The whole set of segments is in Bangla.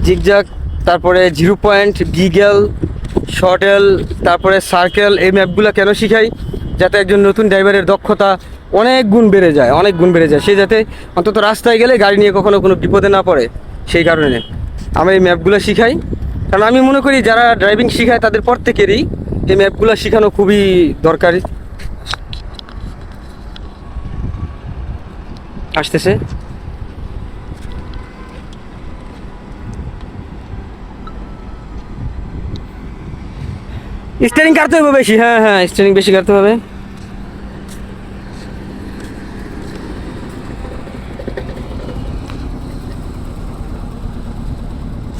জিগজ্যাগ, তারপরে 0 পয়েন্ট, গিগেল, শর্টেল, তারপরে সার্কেল, এই ম্যাপগুলো কেন শিখাই? যাতে একজন নতুন ড্রাইভারের দক্ষতা অনেক গুণ বেড়ে যায়, অনেক গুণ বেড়ে যায়। সে যাতে অন্তত রাস্তায় গেলে গাড়ি নিয়ে কখনো কোনো বিপদে না পড়ে, সেই কারণে আমি এই ম্যাপগুলো শিখাই। কারণ আমি মনে করি যারা ড্রাইভিং শিখায় তাদের প্রত্যেকেরই এই ম্যাপগুলো শেখানো খুবই দরকারি। আসতেছে স্টিয়ারিং কাটতে হবে বেশি, হ্যাঁ হ্যাঁ স্টিয়ারিং বেশি কাটতে হবে।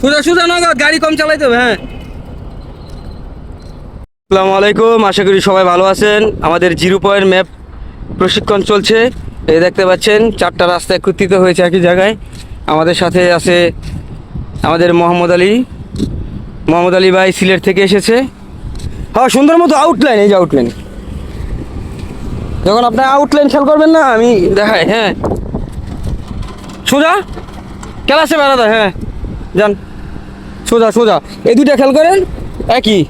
সোজা সোজা নগদ, গাড়ি কম চালাইতে হবে। হ্যাঁ, আসসালামু আলাইকুম, আশা করি সবাই ভালো আছেন। আমাদের 0 পয়েন্ট ম্যাপ প্রশিক্ষণ চলছে। এই দেখতে পাচ্ছেন 4টা রাস্তা একত্রিত হয়েছে একই জায়গায়। আমাদের সাথে আছে আমাদের মোহাম্মদ আলী ভাই, সিলেট থেকে এসেছে। হ্যাঁ, সুন্দর মতো আউটলাইন, এই যে আউটলাইন। যখন আপনার আউটলাইন খেয়াল করবেন না, আমি দেখাই। হ্যাঁ, সোজা ক্লাসে বেড়াতে, হ্যাঁ যান সোজা সোজা। এই দুইটা খেয়াল করেন, একই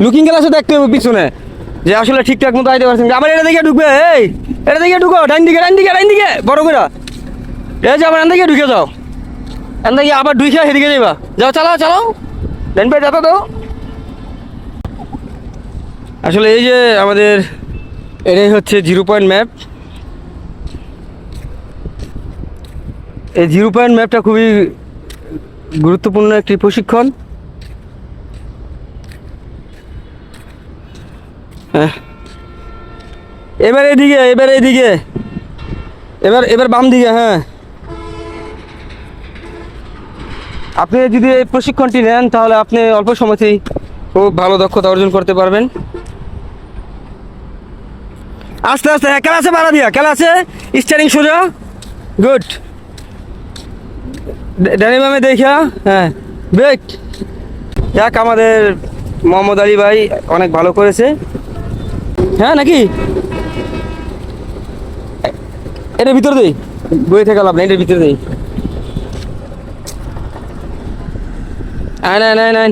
লুকিং গ্লাসে দেখতে হবে পিছনে যে আসলে ঠিকঠাক মতো আইতে পারছেন। আবার এটা দিকে ঢুকবে, এই এটা দিকে ঢুকো, ডাইন দিকে ডাইন দিকে ডাইন দিকে বড় করে। এই যে আবার এন দিকে ঢুকে যাও, এন দিকে আবার ঢুকে সেদিকে যাবা। যাও, চালাও চালাও, ডাইন পায়ে যাতা দাও। আসলে এই যে আমাদের এটাই হচ্ছে 0 পয়েন্ট ম্যাপ। এই 0 পয়েন্ট ম্যাপটা খুবই গুরুত্বপূর্ণ একটি প্রশিক্ষণ। হ্যাঁ, এবার এদিকে, এবার এইদিকে, এবার বাম দিকে। হ্যাঁ, আপনি যদি এই প্রশিক্ষণটি নেন তাহলে আপনি অল্প সময়তেই খুব ভালো দক্ষতা অর্জন করতে পারবেন। আস্তে আস্তে, হ্যাঁ ক্লাসে বাড়া দিয়া, ক্লাসে স্টিয়ারিং সোজা, গুড। ডানি বামে দেখা, হ্যাঁ ব্রেক। যাক, আমাদের মোহাম্মদ আলী ভাই অনেক ভালো করেছে। হ্যাঁ নাকি, এটার ভিতর দেই, বই থেকে লাভ নেই, এটার ভিতর দেই। আয় না,